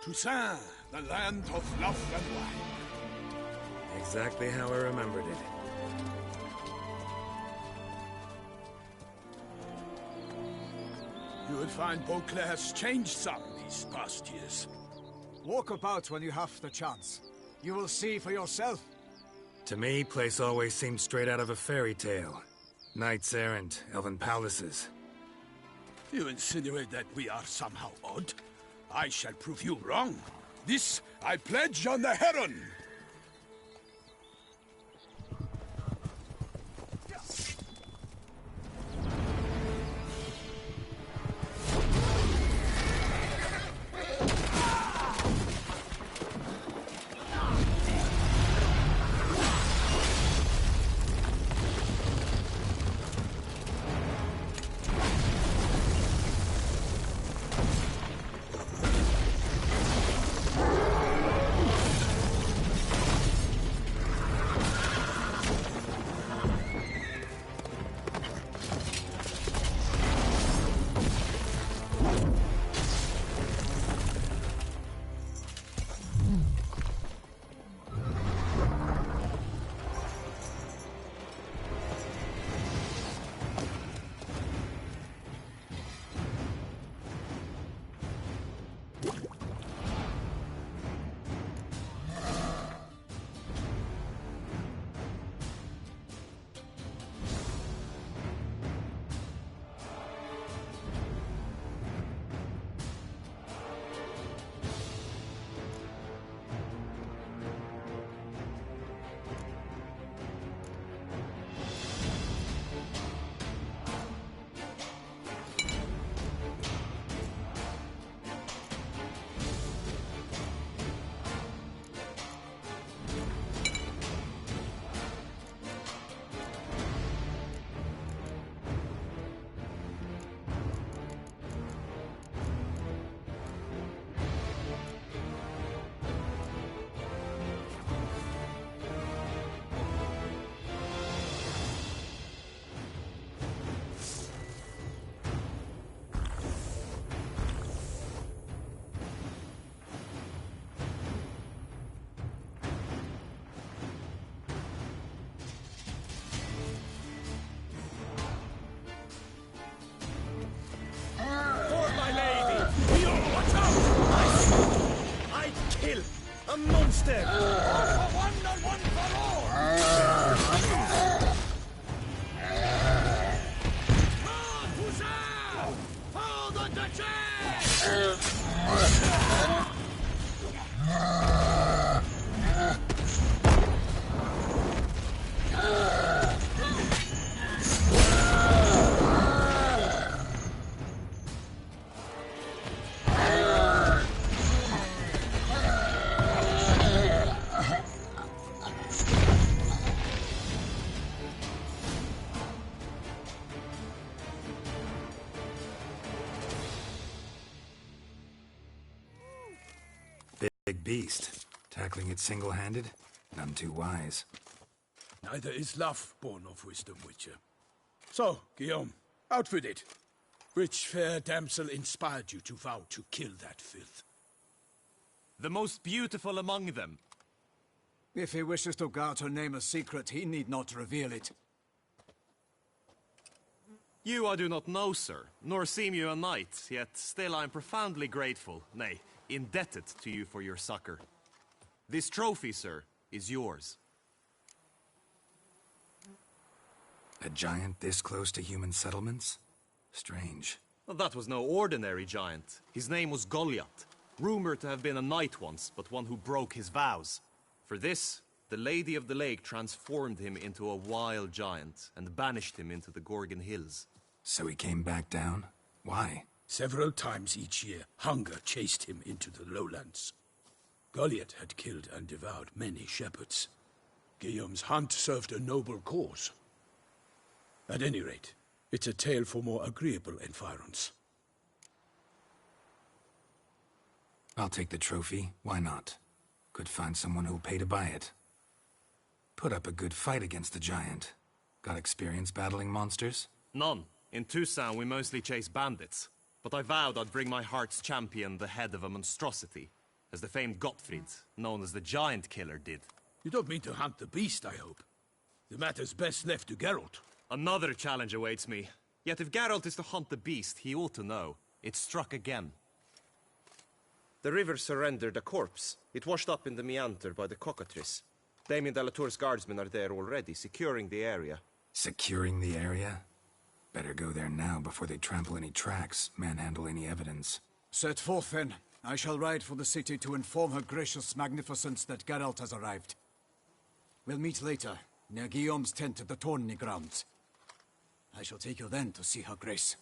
Toussaint, the land of love and wine. Exactly how I remembered it. You will find Beauclair's changed some these past years. Walk about when you have the chance. You will see for yourself. To me, place always seemed straight out of a fairy tale. Knights errant, elven palaces. You insinuate that we are somehow odd? I shall prove you wrong. This I pledge on the Heron! A monster! All for one and one for all! Toussaint! For the Duchess! Big beast. Tackling it single-handed? None too wise. Neither is love born of wisdom, Witcher. So, Guillaume, out with it. Which fair damsel inspired you to vow to kill that filth? The most beautiful among them. If he wishes to guard her name a secret, he need not reveal it. You I do not know, sir, nor seem you a knight, yet still I am profoundly grateful, nay, indebted to you for your succor. This trophy, sir, is yours. A giant this close to human settlements? Strange. Well, that was no ordinary giant. His name was Goliath, rumored to have been a knight once, but one who broke his vows. For this, the Lady of the Lake transformed him into a wild giant and banished him into the Gorgon Hills. So he came back down? Why? Several times each year, hunger chased him into the lowlands. Goliath had killed and devoured many shepherds. Guillaume's hunt served a noble cause. At any rate, it's a tale for more agreeable environs. I'll take the trophy. Why not? Could find someone who'll pay to buy it. Put up a good fight against the giant. Got experience battling monsters? None. In Toussaint, we mostly chase bandits. But I vowed I'd bring my heart's champion the head of a monstrosity. as the famed Gottfried, known as the Giant Killer, did. You don't mean to hunt the beast, I hope. The matter's best left to Geralt. Another challenge awaits me. Yet if Geralt is to hunt the beast, he ought to know. It struck again. The river surrendered a corpse. It washed up in the meander by the cockatrice. Damien de la Tour's guardsmen are there already, securing the area. Securing the area? Better go there now before they trample any tracks, manhandle any evidence. Set forth, then. I shall ride for the city to inform her gracious magnificence that Geralt has arrived. We'll meet later, near Guillaume's tent at the Tourney grounds. I shall take you then to see her grace.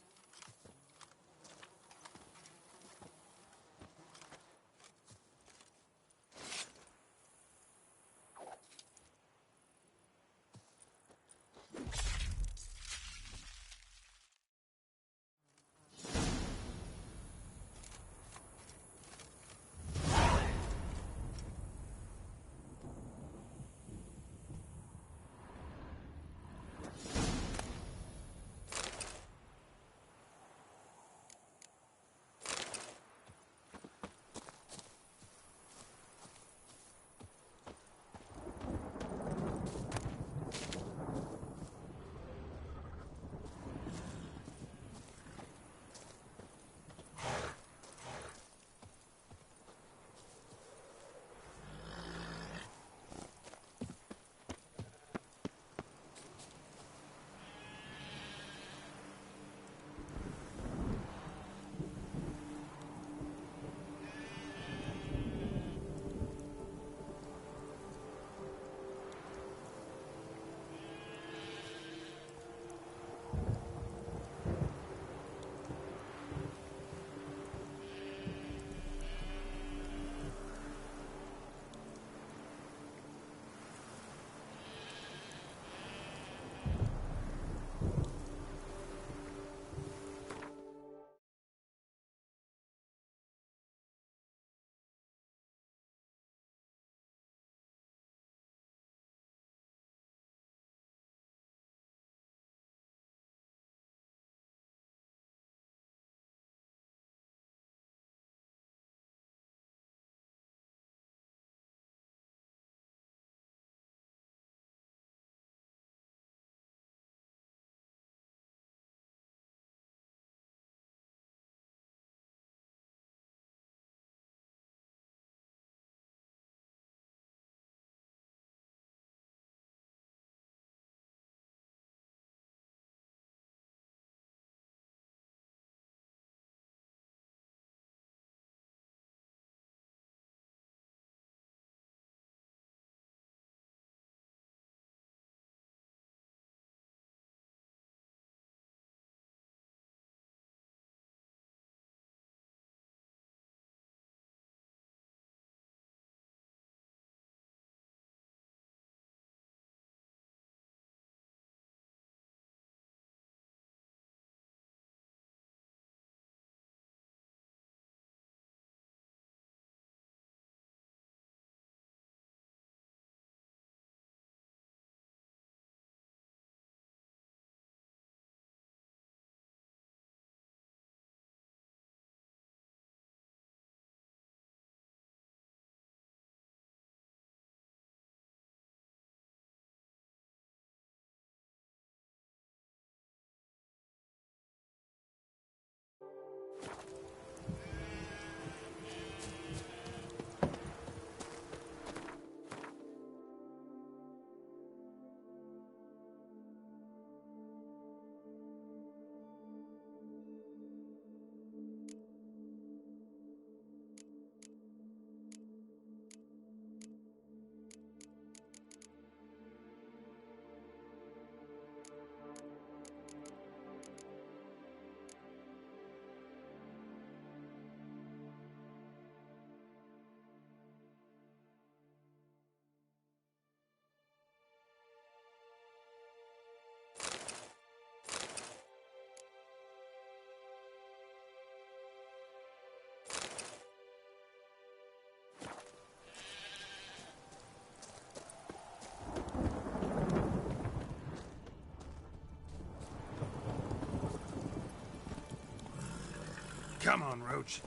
Come on, Roach.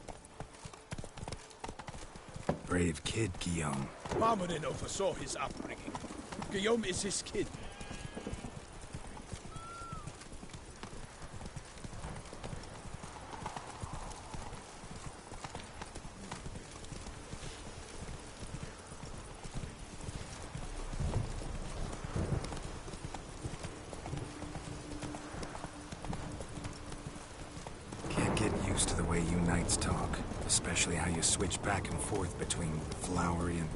brave kid, Guillaume. Marmorin oversaw his upbringing. Guillaume is his kid. Can't get used to the way you knights talk. Especially how you switch back and forth between flowery and,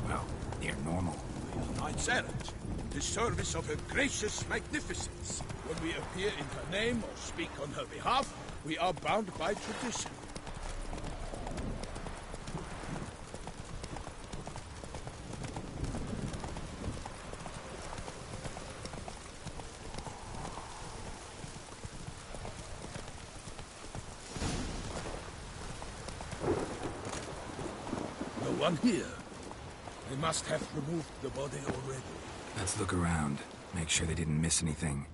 well, near normal. We are knights errant, in the service of her gracious magnificence. When we appear in her name or speak on her behalf, we are bound by tradition. One here. They must have removed the body already. Let's look around. Make sure they didn't miss anything.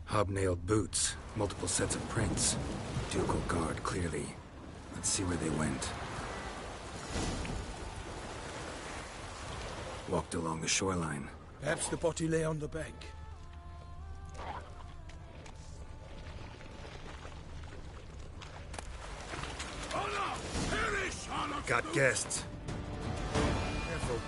Hobnailed boots, multiple sets of prints. Ducal guard, clearly. Let's see where they went. Walked along the shoreline. Perhaps the body lay on the bank. Got guests. Careful.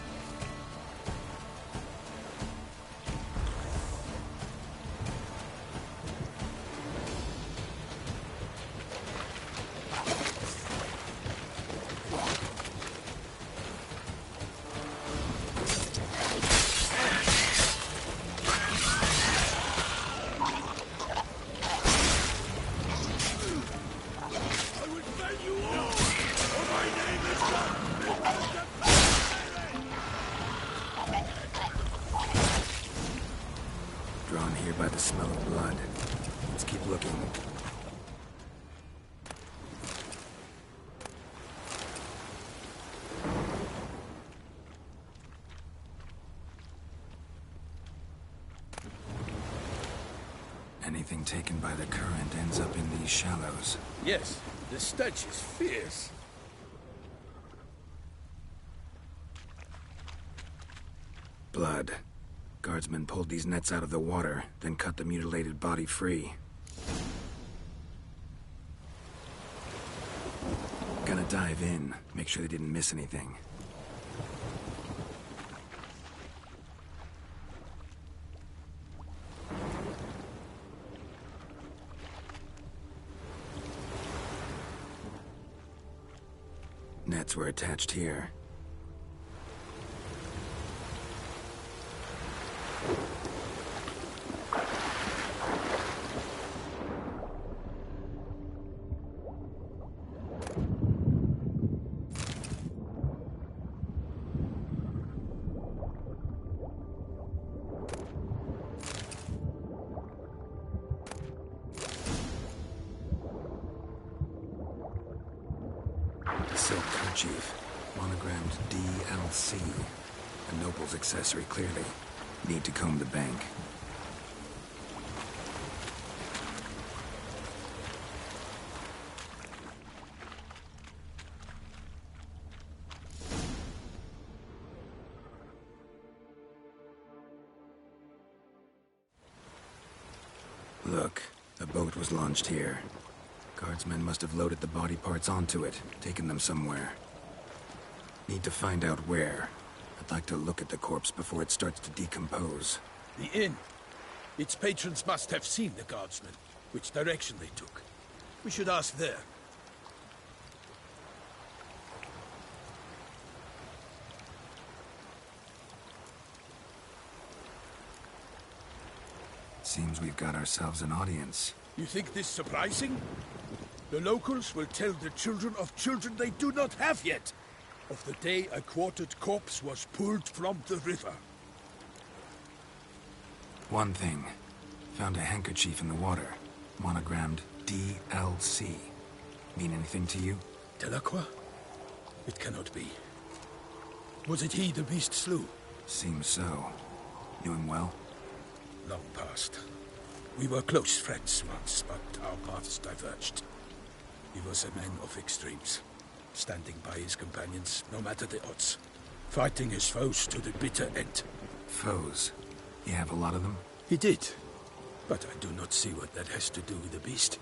Drawn here by the smell of blood. Let's keep looking. Anything taken by the current ends up in these shallows. Yes, the stench is fierce. Blood. Guardsmen pulled these nets out of the water, then cut the mutilated body free. Gonna dive in, make sure they didn't miss anything. Nets were attached here. Silk kerchief, monogrammed DLC. A noble's accessory, clearly. Need to comb the bank. Look, a boat was launched here. Guardsmen must have loaded the body parts onto it, taken them somewhere. Need to find out where. I'd like to look at the corpse before it starts to decompose. The inn. Its patrons must have seen the guardsmen, which direction they took. We should ask there. Seems we've got ourselves an audience. You think this surprising? The locals will tell the children of children they do not have yet, of the day a quartered corpse was pulled from the river. One thing. Found a handkerchief in the water. Monogrammed DLC. Mean anything to you? Delacroix? It cannot be. Was it he the beast slew? Seems so. Knew him well? Long past. We were close friends once, but our paths diverged. He was a man of extremes, standing by his companions, no matter the odds. Fighting his foes to the bitter end. Foes? You have a lot of them? He did. But I do not see what that has to do with the beast.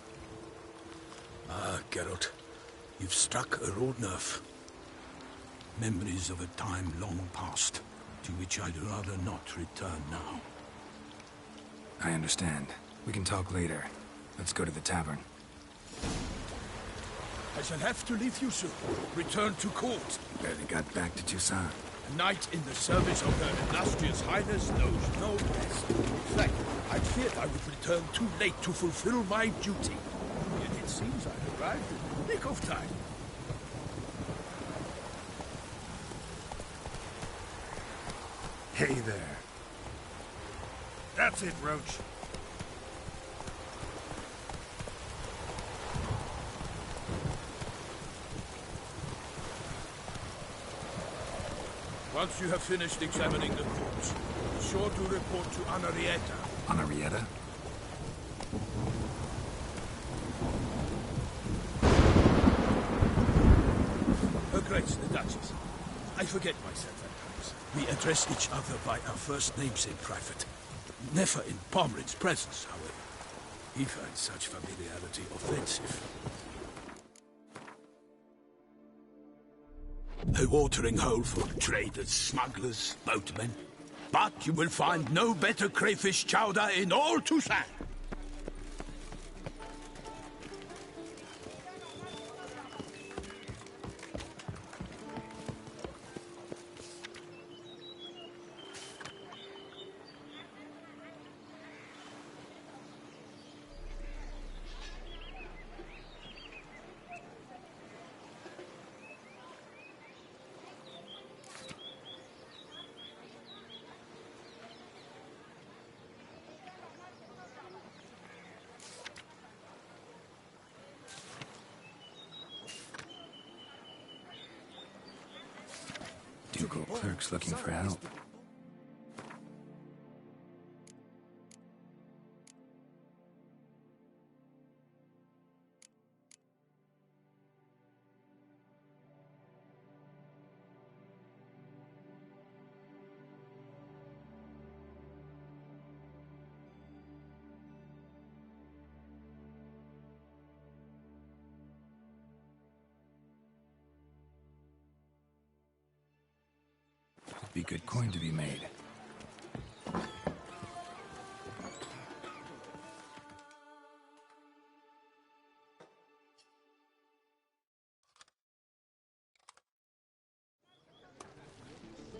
Ah, Geralt. You've struck a raw nerve. Memories of a time long past, to which I'd rather not return now. I understand. We can talk later. Let's go to the tavern. I shall have to leave you soon. Return to court. Barely got back to Toussaint. A knight in the service of Her Illustrious Highness knows no rest. In fact, I feared I would return too late to fulfill my duty. Yet it seems I arrived in the nick of time. Hey there. That's it, Roach. Once you have finished examining the corpse, be sure to report to Anarietta. Anarietta? Her Grace, the Duchess. I forget myself at times. We address each other by our first names in private. Never in Pomrin's presence, however. He finds such familiarity offensive. A watering hole for traders, smugglers, boatmen. But you will find no better crayfish chowder in all Toussaint. Ducal clerks looking for help. Be good coin to be made.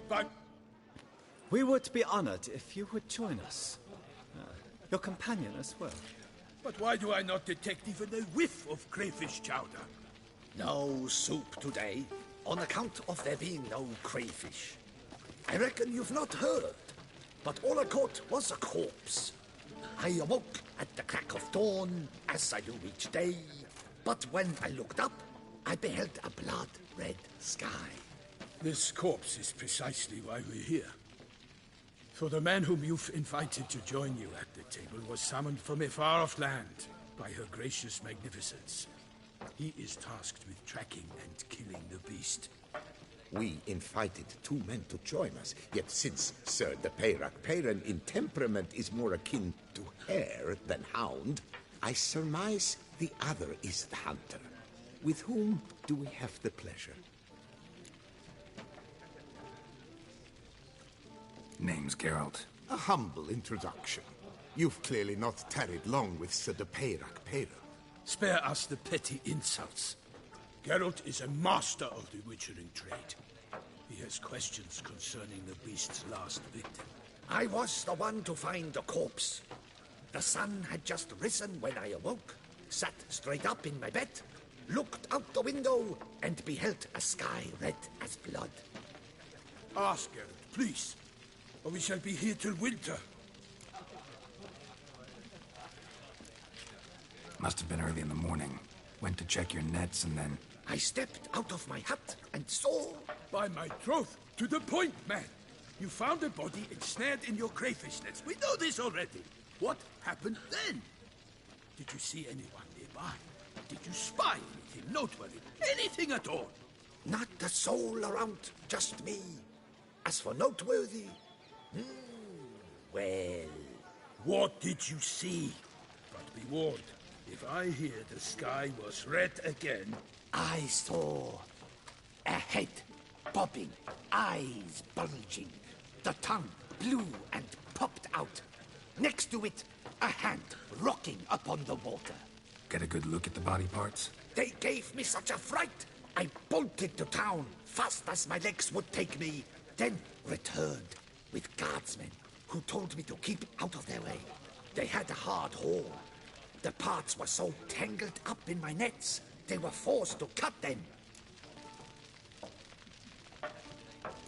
But We would be honored if you would join us. Your companion as well. But why do I not detect even a whiff of crayfish chowder? No soup today, on account of there being no crayfish. I reckon you've not heard, but all I caught was a corpse. I awoke at the crack of dawn, as I do each day, but when I looked up, I beheld a blood-red sky. This corpse is precisely why we're here. For the man whom you've invited to join you at the table was summoned from a far-off land by her gracious magnificence. He is tasked with tracking and killing the beast. We invited two men to join us, yet since Sir de Peyrac-Peyran in temperament is more akin to hare than hound, I surmise the other is the hunter. With whom do we have the pleasure? Name's Geralt. A humble introduction. You've clearly not tarried long with Sir de Peyrac-Peyran. Spare us the petty insults. Geralt is a master of the witchering trade. He has questions concerning the beast's last victim. I was the one to find the corpse. The sun had just risen when I awoke, sat straight up in my bed, looked out the window, and beheld a sky red as blood. Ask Geralt, please, or we shall be here till winter. Must have been early in the morning. Went to check your nets and then... I stepped out of my hut and saw... By my troth, to the point, man. You found a body ensnared in your crayfish nets. We know this already. What happened then? Did you see anyone nearby? Did you spy anything noteworthy? Anything at all? Not a soul around, just me. As for noteworthy... well... What did you see? But be warned, if I hear the sky was red again... I saw a head bobbing, eyes bulging, the tongue blue and popped out. Next to it, a hand rocking upon the water. Get a good look at the body parts? They gave me such a fright. I bolted to town, fast as my legs would take me, then returned with guardsmen who told me to keep out of their way. They had a hard haul. The parts were so tangled up in my nets, they were forced to cut them.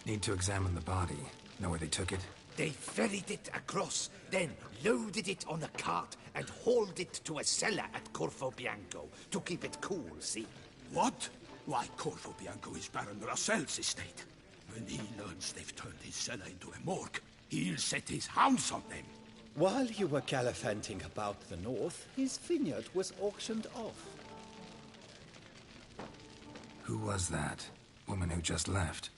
Need to examine the body. Know where they took it? They ferried it across, then loaded it on a cart and hauled it to a cellar at Corvo Bianco to keep it cool, see? What? Why, Corvo Bianco is Baron Russell's estate. When he learns they've turned his cellar into a morgue, he'll set his hounds on them. While you were gallivanting about the north, his vineyard was auctioned off. Who was that? Woman who just left.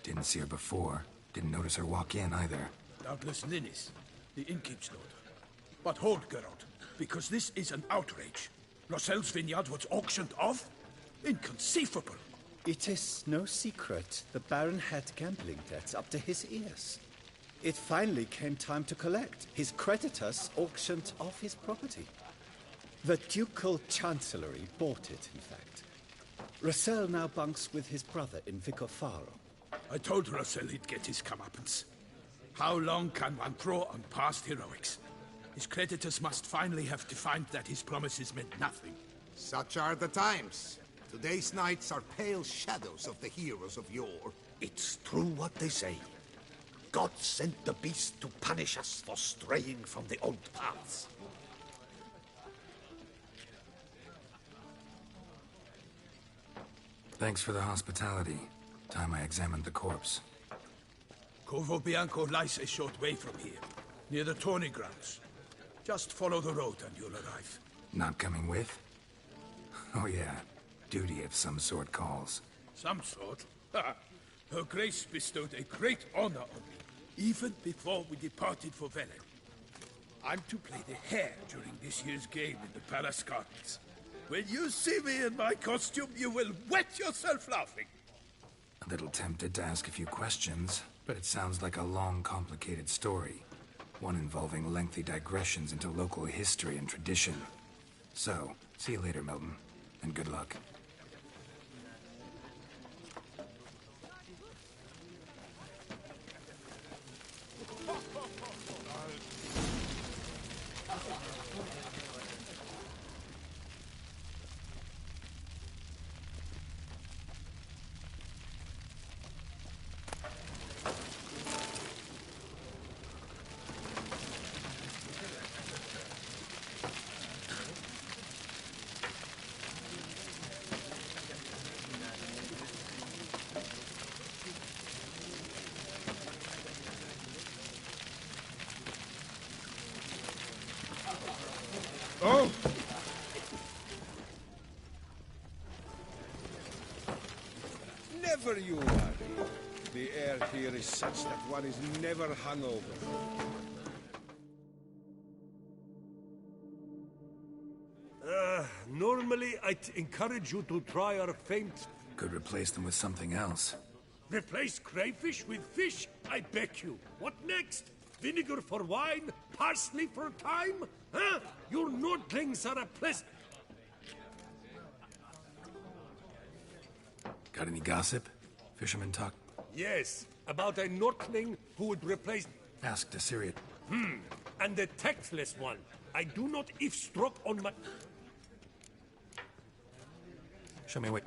Didn't see her before. Didn't notice her walk in either. Doubtless Ninnis, the innkeep's daughter. But hold, Geralt, because this is an outrage. Russell's vineyard was auctioned off? Inconceivable. It is no secret the Baron had gambling debts up to his ears. It finally came time to collect. His creditors auctioned off his property. The Ducal Chancellery bought it, in fact. Russell now bunks with his brother in Vicofaro. I told Russell he'd get his comeuppance. How long can one throw on past heroics? His creditors must finally have defined that his promises meant nothing. Such are the times. Today's knights are pale shadows of the heroes of yore. It's true what they say. God sent the beast to punish us for straying from the old paths. Thanks for the hospitality. Time I examined the corpse. Corvo Bianco lies a short way from here, near the tourney grounds. Just follow the road and you'll arrive. Not coming with? Oh yeah, duty of some sort calls. Some sort? Her Grace bestowed a great honor on me, even before we departed for Velen. I'm to play the hare during this year's game in the palace gardens. When you see me in my costume, you will wet yourself laughing. A little tempted to ask a few questions, but it sounds like a long, complicated story. One involving lengthy digressions into local history and tradition. So, see you later, Milton, and good luck. Oh! Never you worry. The air here is such that one is never hungover. Normally I'd encourage you to try our famed... Could replace them with something else. Replace crayfish with fish? I beg you. What next? Vinegar for wine? Parsley for thyme? Huh? Your Nordlings are a pleasant... Got any gossip? Fisherman talk? Yes, about a Nordling who would replace... Asked Assyria. And the tactless one. I do not eavesdrop on my... Show me what...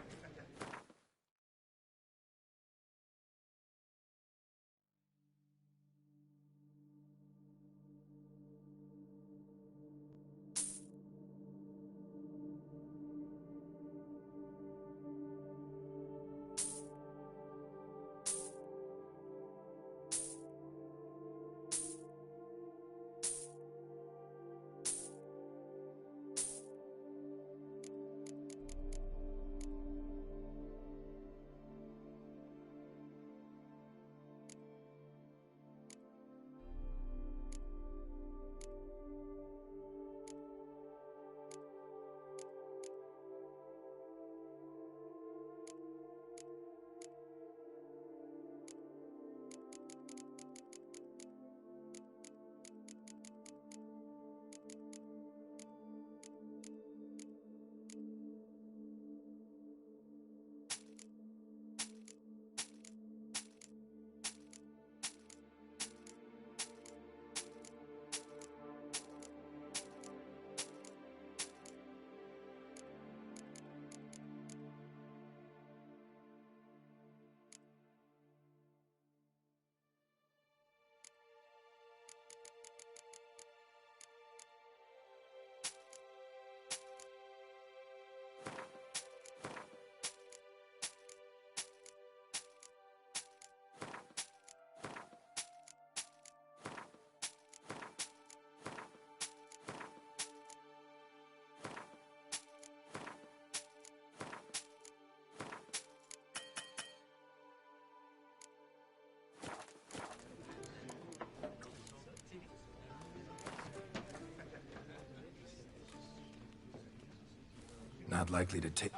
Not likely to take...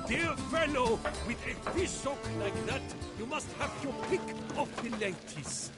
Dear fellow, with a fish hook like that, you must have your pick of the ladies.